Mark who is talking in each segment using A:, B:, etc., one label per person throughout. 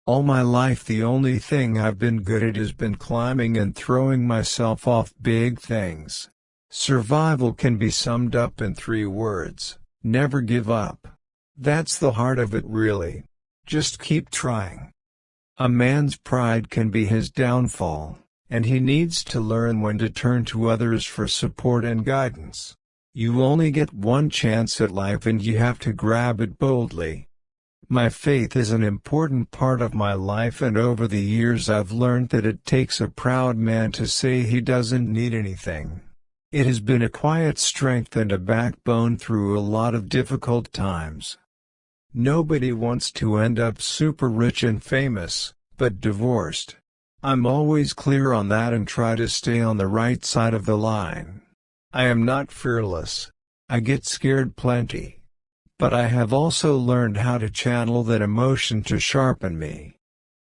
A: All my life the only thing I've been good at has been climbing and throwing myself off big things. Survival can be summed up in 3 words: never give up. That's the heart of it really. Just keep trying. A man's pride can be his downfall, and he needs to learn when to turn to others for support and guidance. You only get one chance at life and you have to grab it boldly. My faith is an important part of my life, and over the years I've learned that it takes a proud man to say he doesn't need anything. It has been a quiet strength and a backbone through a lot of difficult times. Nobody wants to end up super rich and famous, but divorced. I'm always clear on that and try to stay on the right side of the line. I am not fearless. I get scared plenty. But I have also learned how to channel that emotion to sharpen me.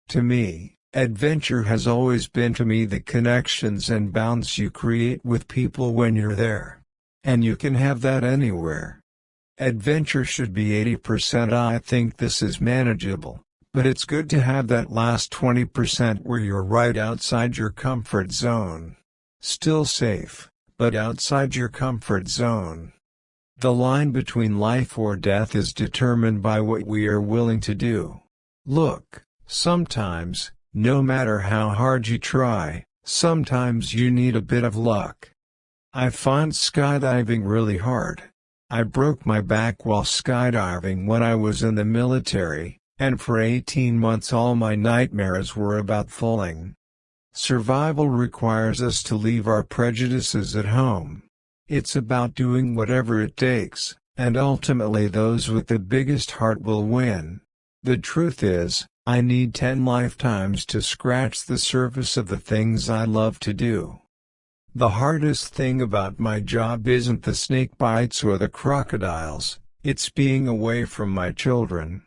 A: To me, adventure has always been the connections and bonds you create with people when you're there. And you can have that anywhere. Adventure should be 80%. I think this is manageable, but it's good to have that last 20% where you're right outside your comfort zone. Still safe, but outside your comfort zone. The line between life or death is determined by what we are willing to do. Look, sometimes, no matter how hard you try, sometimes you need a bit of luck. I find skydiving really hard. I broke my back while skydiving when I was in the military, and for 18 months all my nightmares were about falling. Survival requires us to leave our prejudices at home. It's about doing whatever it takes, and ultimately those with the biggest heart will win. The truth is, I need 10 lifetimes to scratch the surface of the things I love to do. The hardest thing about my job isn't the snake bites or the crocodiles, it's being away from my children.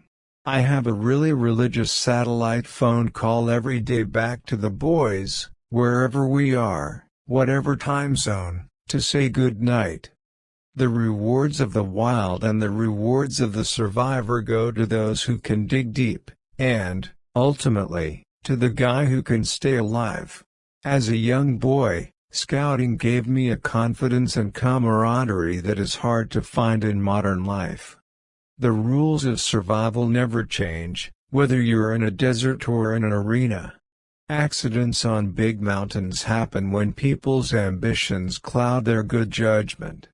A: I have a really religious satellite phone call every day back to the boys, wherever we are, whatever time zone, to say good night. The rewards of the wild and the rewards of the survivor go to those who can dig deep, and, ultimately, to the guy who can stay alive. As a young boy, scouting gave me a confidence and camaraderie that is hard to find in modern life. The rules of survival never change, whether you're in a desert or in an arena. Accidents on big mountains happen when people's ambitions cloud their good judgment.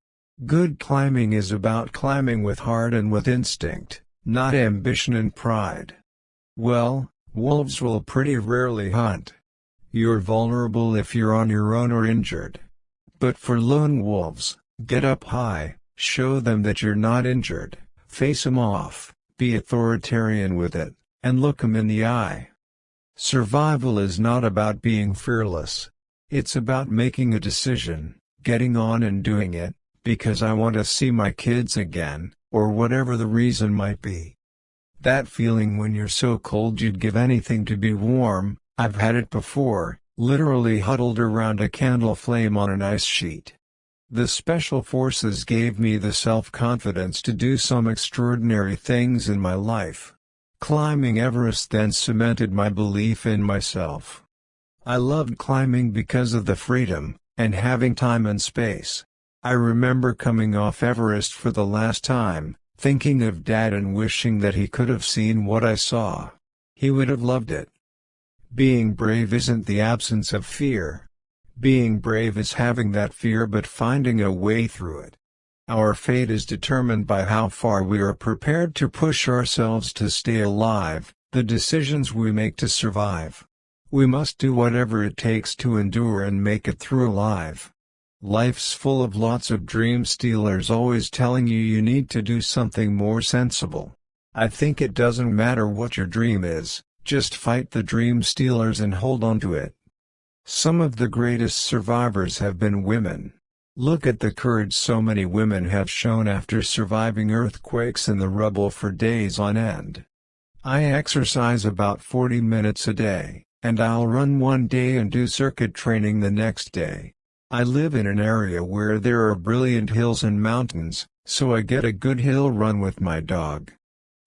A: Good climbing is about climbing with heart and with instinct, not ambition and pride. Well, wolves will pretty rarely hunt. You're vulnerable if you're on your own or injured. But for lone wolves, get up high, show them that you're not injured, face 'em off, be authoritarian with it, and look 'em in the eye. Survival is not about being fearless. It's about making a decision, getting on and doing it, because I want to see my kids again, or whatever the reason might be. That feeling when you're so cold you'd give anything to be warm, I've had it before, literally huddled around a candle flame on an ice sheet. The Special Forces gave me the self-confidence to do some extraordinary things in my life. Climbing Everest then cemented my belief in myself. I loved climbing because of the freedom, and having time and space. I remember coming off Everest for the last time, thinking of Dad and wishing that he could have seen what I saw. He would have loved it. Being brave isn't the absence of fear. Being brave is having that fear but finding a way through it. Our fate is determined by how far we are prepared to push ourselves to stay alive, the decisions we make to survive. We must do whatever it takes to endure and make it through alive. Life's full of lots of dream stealers always telling you need to do something more sensible. I think it doesn't matter what your dream is, just fight the dream stealers and hold on to it. Some of the greatest survivors have been women. Look at the courage so many women have shown after surviving earthquakes in the rubble for days on end. I exercise about 40 minutes a day, and I'll run one day and do circuit training the next day. I live in an area where there are brilliant hills and mountains, so I get a good hill run with my dog.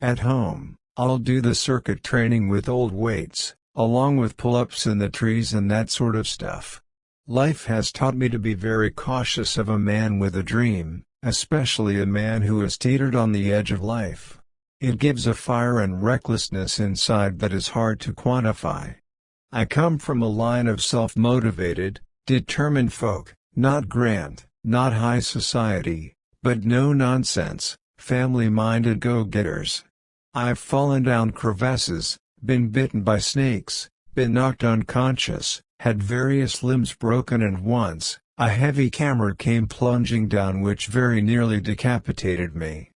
A: At home, I'll do the circuit training with old weights, along with pull-ups in the trees and that sort of stuff. Life has taught me to be very cautious of a man with a dream, especially a man who is teetered on the edge of life. It gives a fire and recklessness inside that is hard to quantify. I come from a line of self-motivated, determined folk, not grand, not high society, but no-nonsense, family-minded go-getters. I've fallen down crevasses, been bitten by snakes, been knocked unconscious, had various limbs broken, and once, a heavy camera came plunging down which very nearly decapitated me.